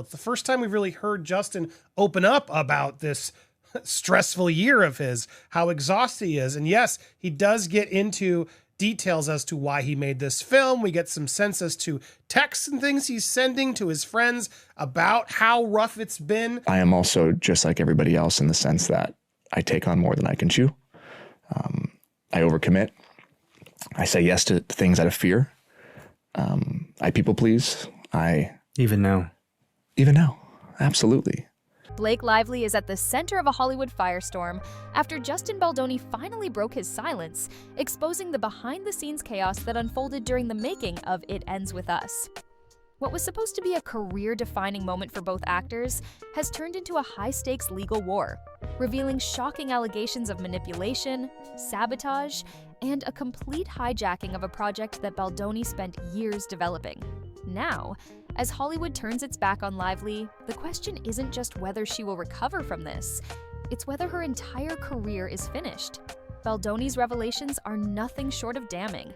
It's the first time we've really heard Justin open up about this stressful year of his, how exhausted he is. And yes, he does get into details as to why he made this film. We get some sense as to texts and things he's sending to his friends about how rough it's been. I am also just like everybody else in the sense that I take on more than I can chew. I overcommit. I say yes to things out of fear. I people please. Even now, absolutely. Blake Lively is at the center of a Hollywood firestorm after Justin Baldoni finally broke his silence, exposing the behind-the-scenes chaos that unfolded during the making of It Ends With Us. What was supposed to be a career-defining moment for both actors has turned into a high-stakes legal war, revealing shocking allegations of manipulation, sabotage, and a complete hijacking of a project that Baldoni spent years developing. Now, as Hollywood turns its back on Lively, the question isn't just whether she will recover from this, it's whether her entire career is finished. Baldoni's revelations are nothing short of damning.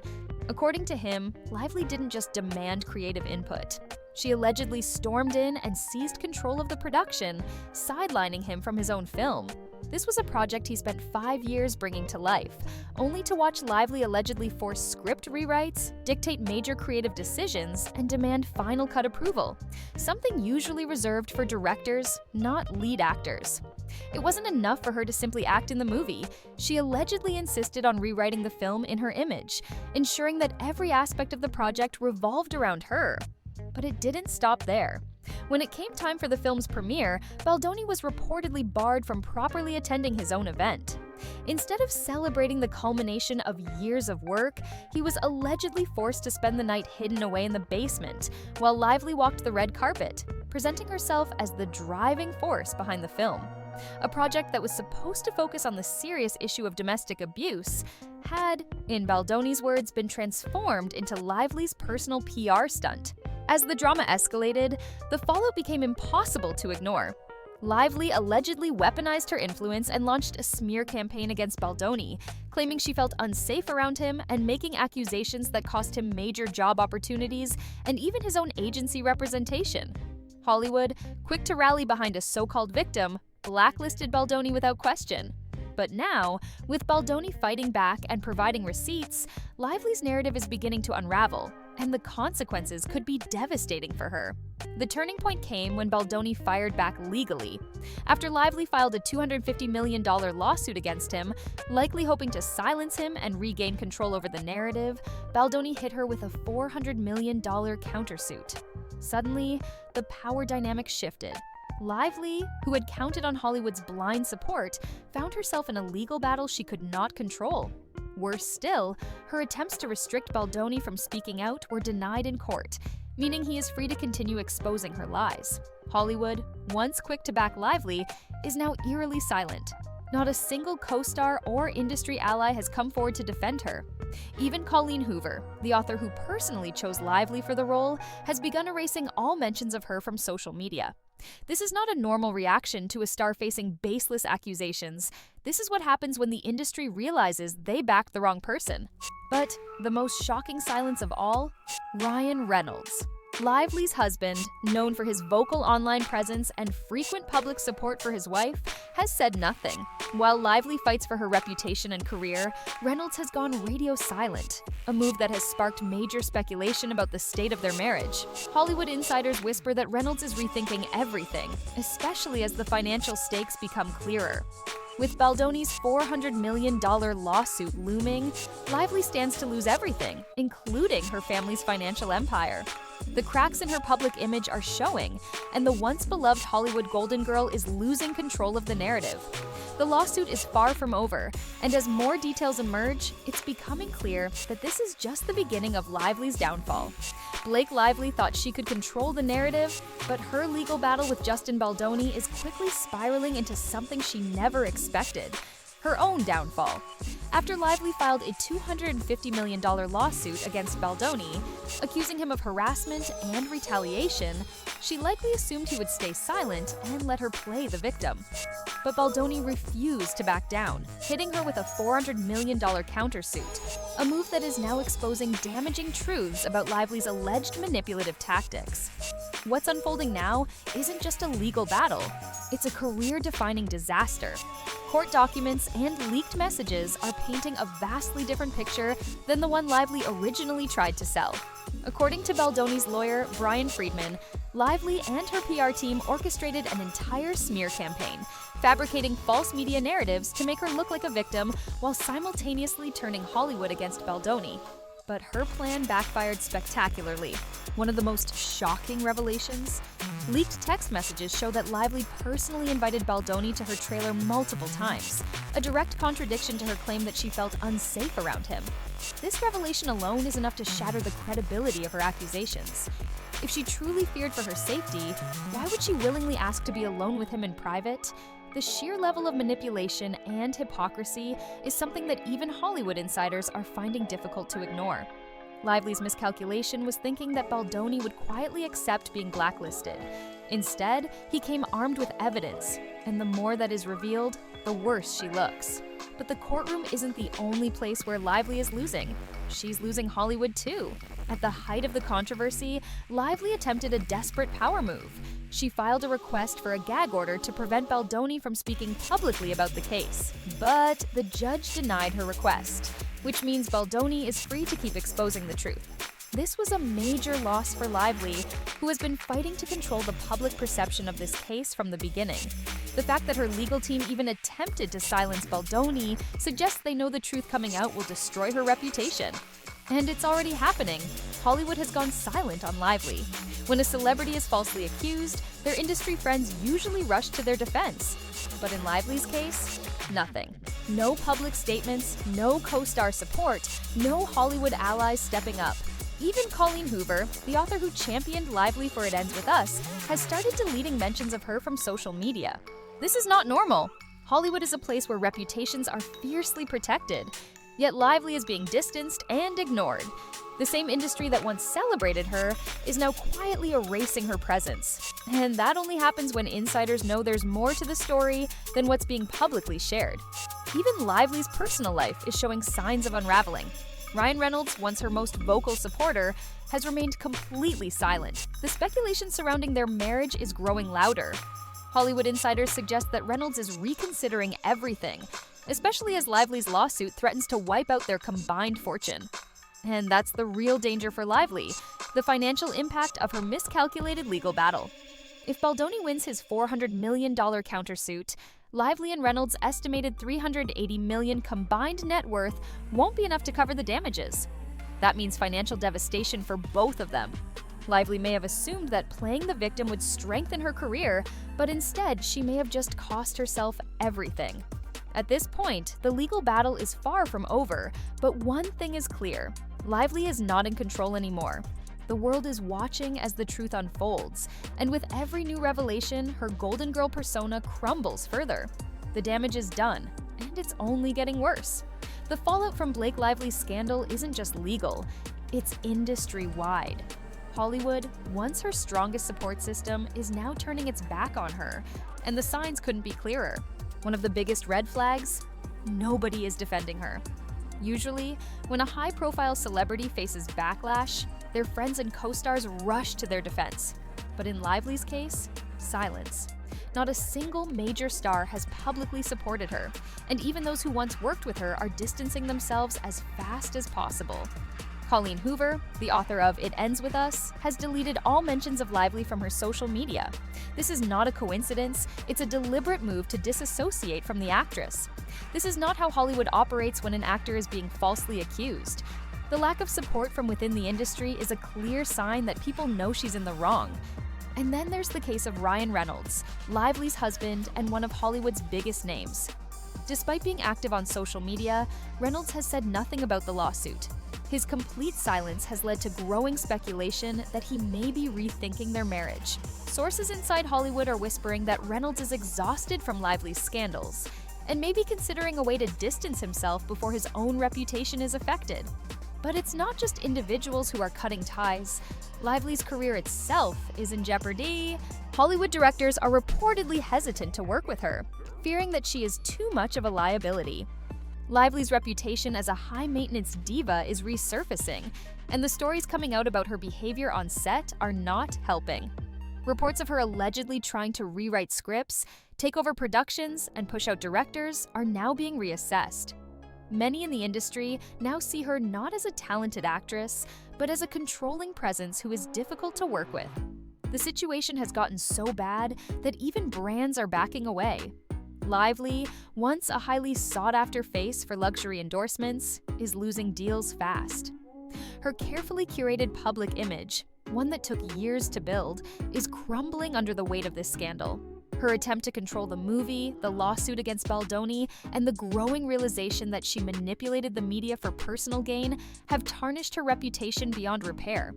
According to him, Lively didn't just demand creative input. She allegedly stormed in and seized control of the production, sidelining him from his own film. This was a project he spent 5 years bringing to life, only to watch Lively allegedly force script rewrites, dictate major creative decisions, and demand final cut approval, something usually reserved for directors, not lead actors. It wasn't enough for her to simply act in the movie. She allegedly insisted on rewriting the film in her image, ensuring that every aspect of the project revolved around her. But it didn't stop there. When it came time for the film's premiere, Baldoni was reportedly barred from properly attending his own event. Instead of celebrating the culmination of years of work, he was allegedly forced to spend the night hidden away in the basement, while Lively walked the red carpet, presenting herself as the driving force behind the film. A project that was supposed to focus on the serious issue of domestic abuse had, in Baldoni's words, been transformed into Lively's personal PR stunt. As the drama escalated, the fallout became impossible to ignore. Lively allegedly weaponized her influence and launched a smear campaign against Baldoni, claiming she felt unsafe around him and making accusations that cost him major job opportunities and even his own agency representation. Hollywood, quick to rally behind a so-called victim, blacklisted Baldoni without question. But now, with Baldoni fighting back and providing receipts, Lively's narrative is beginning to unravel, and the consequences could be devastating for her. The turning point came when Baldoni fired back legally. After Lively filed a $250 million lawsuit against him, likely hoping to silence him and regain control over the narrative, Baldoni hit her with a $400 million countersuit. Suddenly, the power dynamic shifted. Lively, who had counted on Hollywood's blind support, found herself in a legal battle she could not control. Worse still, her attempts to restrict Baldoni from speaking out were denied in court, meaning he is free to continue exposing her lies. Hollywood, once quick to back Lively, is now eerily silent. Not a single co-star or industry ally has come forward to defend her. Even Colleen Hoover, the author who personally chose Lively for the role, has begun erasing all mentions of her from social media. This is not a normal reaction to a star facing baseless accusations. This is what happens when the industry realizes they backed the wrong person. But the most shocking silence of all, Ryan Reynolds. Lively's husband, known for his vocal online presence and frequent public support for his wife, has said nothing. While Lively fights for her reputation and career, Reynolds has gone radio silent, a move that has sparked major speculation about the state of their marriage. Hollywood insiders whisper that Reynolds is rethinking everything, especially as the financial stakes become clearer. With Baldoni's $400 million lawsuit looming, Lively stands to lose everything, including her family's financial empire. The cracks in her public image are showing, and the once beloved Hollywood Golden Girl is losing control of the narrative. The lawsuit is far from over, and as more details emerge, it's becoming clear that this is just the beginning of Lively's downfall. Blake Lively thought she could control the narrative, but her legal battle with Justin Baldoni is quickly spiraling into something she never expected: her own downfall. After Lively filed a $250 million lawsuit against Baldoni, accusing him of harassment and retaliation, she likely assumed he would stay silent and let her play the victim. But Baldoni refused to back down, hitting her with a $400 million countersuit, a move that is now exposing damaging truths about Lively's alleged manipulative tactics. What's unfolding now isn't just a legal battle, it's a career-defining disaster. Court documents and leaked messages are painting a vastly different picture than the one Lively originally tried to sell. According to Baldoni's lawyer, Brian Friedman, Lively and her PR team orchestrated an entire smear campaign, fabricating false media narratives to make her look like a victim while simultaneously turning Hollywood against Baldoni. But her plan backfired spectacularly. One of the most shocking revelations? Leaked text messages show that Lively personally invited Baldoni to her trailer multiple times, a direct contradiction to her claim that she felt unsafe around him. This revelation alone is enough to shatter the credibility of her accusations. If she truly feared for her safety, why would she willingly ask to be alone with him in private? The sheer level of manipulation and hypocrisy is something that even Hollywood insiders are finding difficult to ignore. Lively's miscalculation was thinking that Baldoni would quietly accept being blacklisted. Instead, he came armed with evidence, and the more that is revealed, the worse she looks. But the courtroom isn't the only place where Lively is losing. She's losing Hollywood too. At the height of the controversy, Lively attempted a desperate power move. She filed a request for a gag order to prevent Baldoni from speaking publicly about the case. But the judge denied her request, which means Baldoni is free to keep exposing the truth. This was a major loss for Lively, who has been fighting to control the public perception of this case from the beginning. The fact that her legal team even attempted to silence Baldoni suggests they know the truth coming out will destroy her reputation. And it's already happening. Hollywood has gone silent on Lively. When a celebrity is falsely accused, their industry friends usually rush to their defense. But in Lively's case, nothing. No public statements, no co-star support, no Hollywood allies stepping up. Even Colleen Hoover, the author who championed Lively for It Ends With Us, has started deleting mentions of her from social media. This is not normal. Hollywood is a place where reputations are fiercely protected. Yet Lively is being distanced and ignored. The same industry that once celebrated her is now quietly erasing her presence. And that only happens when insiders know there's more to the story than what's being publicly shared. Even Lively's personal life is showing signs of unraveling. Ryan Reynolds, once her most vocal supporter, has remained completely silent. The speculation surrounding their marriage is growing louder. Hollywood insiders suggest that Reynolds is reconsidering everything, especially as Lively's lawsuit threatens to wipe out their combined fortune. And that's the real danger for Lively, the financial impact of her miscalculated legal battle. If Baldoni wins his $400 million countersuit, Lively and Reynolds' estimated $380 million combined net worth won't be enough to cover the damages. That means financial devastation for both of them. Lively may have assumed that playing the victim would strengthen her career, but instead she may have just cost herself everything. At this point, the legal battle is far from over, but one thing is clear: Lively is not in control anymore. The world is watching as the truth unfolds, and with every new revelation, her Golden Girl persona crumbles further. The damage is done, and it's only getting worse. The fallout from Blake Lively's scandal isn't just legal, it's industry-wide. Hollywood, once her strongest support system, is now turning its back on her, and the signs couldn't be clearer. One of the biggest red flags? Nobody is defending her. Usually, when a high-profile celebrity faces backlash, their friends and co-stars rush to their defense. But in Lively's case, silence. Not a single major star has publicly supported her, and even those who once worked with her are distancing themselves as fast as possible. Colleen Hoover, the author of It Ends With Us, has deleted all mentions of Lively from her social media. This is not a coincidence, it's a deliberate move to disassociate from the actress. This is not how Hollywood operates when an actor is being falsely accused. The lack of support from within the industry is a clear sign that people know she's in the wrong. And then there's the case of Ryan Reynolds, Lively's husband and one of Hollywood's biggest names. Despite being active on social media, Reynolds has said nothing about the lawsuit. His complete silence has led to growing speculation that he may be rethinking their marriage. Sources inside Hollywood are whispering that Reynolds is exhausted from Lively's scandals, and may be considering a way to distance himself before his own reputation is affected. But it's not just individuals who are cutting ties. Lively's career itself is in jeopardy. Hollywood directors are reportedly hesitant to work with her, fearing that she is too much of a liability. Lively's reputation as a high-maintenance diva is resurfacing, and the stories coming out about her behavior on set are not helping. Reports of her allegedly trying to rewrite scripts, take over productions, and push out directors are now being reassessed. Many in the industry now see her not as a talented actress, but as a controlling presence who is difficult to work with. The situation has gotten so bad that even brands are backing away. Lively, once a highly sought-after face for luxury endorsements, is losing deals fast. Her carefully curated public image, one that took years to build, is crumbling under the weight of this scandal. Her attempt to control the movie, the lawsuit against Baldoni, and the growing realization that she manipulated the media for personal gain have tarnished her reputation beyond repair.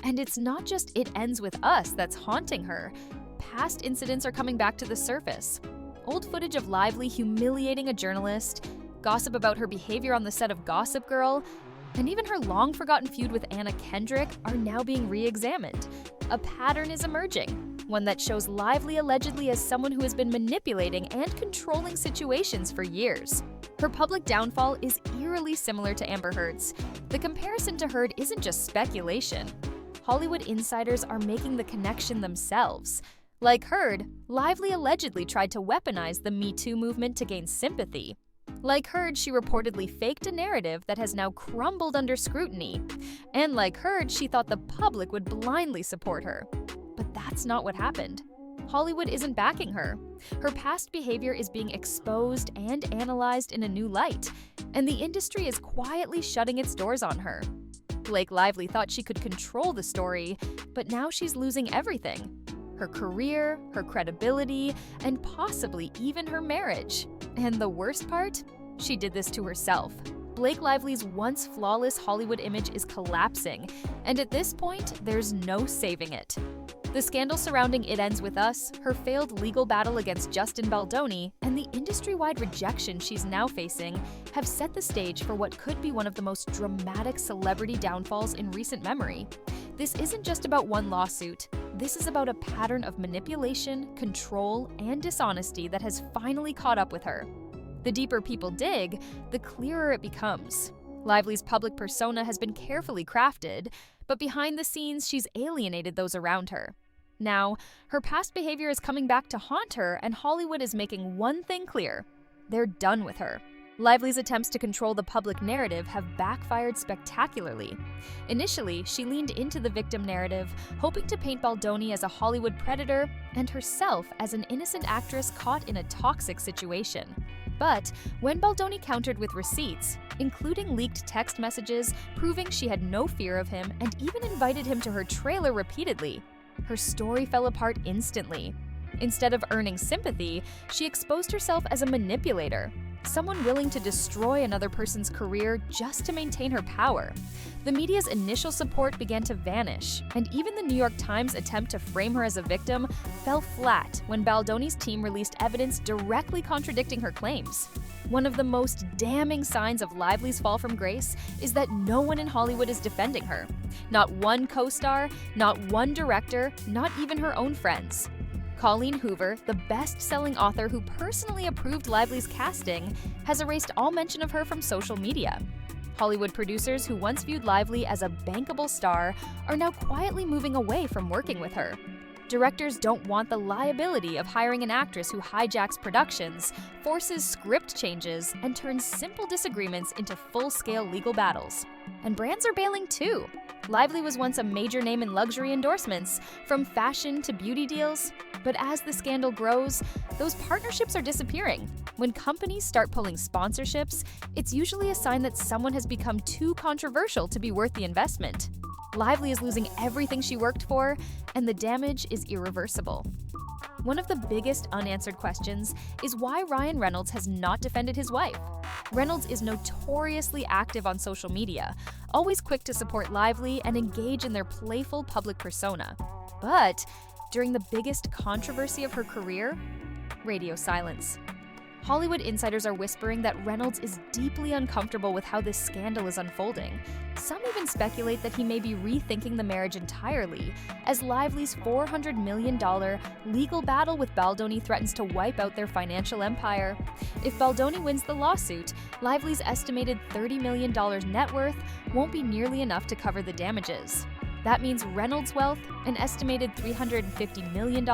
And it's not just "It Ends With Us" that's haunting her. Past incidents are coming back to the surface. Old footage of Lively humiliating a journalist, gossip about her behavior on the set of Gossip Girl, and even her long-forgotten feud with Anna Kendrick are now being re-examined. A pattern is emerging, one that shows Lively allegedly as someone who has been manipulating and controlling situations for years. Her public downfall is eerily similar to Amber Heard's. The comparison to Heard isn't just speculation. Hollywood insiders are making the connection themselves. Like Heard, Lively allegedly tried to weaponize the Me Too movement to gain sympathy. Like Heard, she reportedly faked a narrative that has now crumbled under scrutiny. And like Heard, she thought the public would blindly support her. But that's not what happened. Hollywood isn't backing her. Her past behavior is being exposed and analyzed in a new light, and the industry is quietly shutting its doors on her. Blake Lively thought she could control the story, but now she's losing everything. Her career, her credibility, and possibly even her marriage. And the worst part? She did this to herself. Blake Lively's once flawless Hollywood image is collapsing, and at this point, there's no saving it. The scandal surrounding It Ends With Us, her failed legal battle against Justin Baldoni, and the industry-wide rejection she's now facing have set the stage for what could be one of the most dramatic celebrity downfalls in recent memory. This isn't just about one lawsuit. This is about a pattern of manipulation, control, and dishonesty that has finally caught up with her. The deeper people dig, the clearer it becomes. Lively's public persona has been carefully crafted, but behind the scenes, she's alienated those around her. Now, her past behavior is coming back to haunt her, and Hollywood is making one thing clear: they're done with her. Lively's attempts to control the public narrative have backfired spectacularly. Initially, she leaned into the victim narrative, hoping to paint Baldoni as a Hollywood predator and herself as an innocent actress caught in a toxic situation. But when Baldoni countered with receipts, including leaked text messages proving she had no fear of him and even invited him to her trailer repeatedly, her story fell apart instantly. Instead of earning sympathy, she exposed herself as a manipulator, someone willing to destroy another person's career just to maintain her power. The media's initial support began to vanish, and even the New York Times' attempt to frame her as a victim fell flat when Baldoni's team released evidence directly contradicting her claims. One of the most damning signs of Lively's fall from grace is that no one in Hollywood is defending her. Not one co-star, not one director, not even her own friends. Colleen Hoover, the best-selling author who personally approved Lively's casting, has erased all mention of her from social media. Hollywood producers who once viewed Lively as a bankable star are now quietly moving away from working with her. Directors don't want the liability of hiring an actress who hijacks productions, forces script changes, and turns simple disagreements into full-scale legal battles. And brands are bailing too. Lively was once a major name in luxury endorsements, from fashion to beauty deals. But as the scandal grows, those partnerships are disappearing. When companies start pulling sponsorships, it's usually a sign that someone has become too controversial to be worth the investment. Lively is losing everything she worked for, and the damage is irreversible. One of the biggest unanswered questions is why Ryan Reynolds has not defended his wife. Reynolds is notoriously active on social media, always quick to support Lively and engage in their playful public persona. But during the biggest controversy of her career, radio silence. Hollywood insiders are whispering that Reynolds is deeply uncomfortable with how this scandal is unfolding. Some even speculate that he may be rethinking the marriage entirely, as Lively's $400 million legal battle with Baldoni threatens to wipe out their financial empire. If Baldoni wins the lawsuit, Lively's estimated $30 million net worth won't be nearly enough to cover the damages. That means Reynolds' wealth, an estimated $350 million,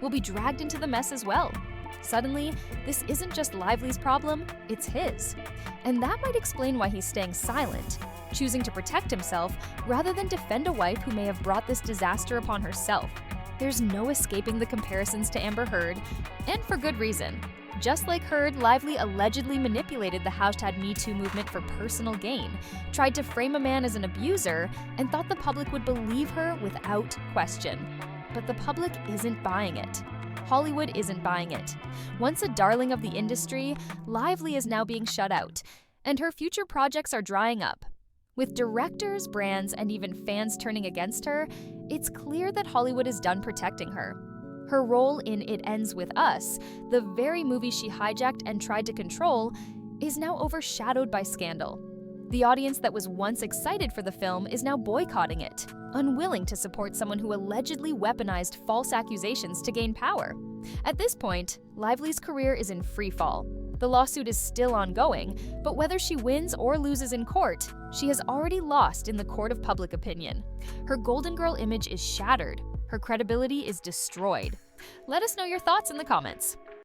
will be dragged into the mess as well. Suddenly, this isn't just Lively's problem, it's his. And that might explain why he's staying silent, choosing to protect himself rather than defend a wife who may have brought this disaster upon herself. There's no escaping the comparisons to Amber Heard, and for good reason. Just like Heard, Lively allegedly manipulated the #MeToo movement for personal gain, tried to frame a man as an abuser, and thought the public would believe her without question. But the public isn't buying it. Hollywood isn't buying it. Once a darling of the industry, Lively is now being shut out, and her future projects are drying up. With directors, brands, and even fans turning against her, it's clear that Hollywood is done protecting her. Her role in It Ends With Us, the very movie she hijacked and tried to control, is now overshadowed by scandal. The audience that was once excited for the film is now boycotting it, unwilling to support someone who allegedly weaponized false accusations to gain power. At this point, Lively's career is in free fall. The lawsuit is still ongoing, but whether she wins or loses in court, she has already lost in the court of public opinion. Her Golden Girl image is shattered. Her credibility is destroyed. Let us know your thoughts in the comments.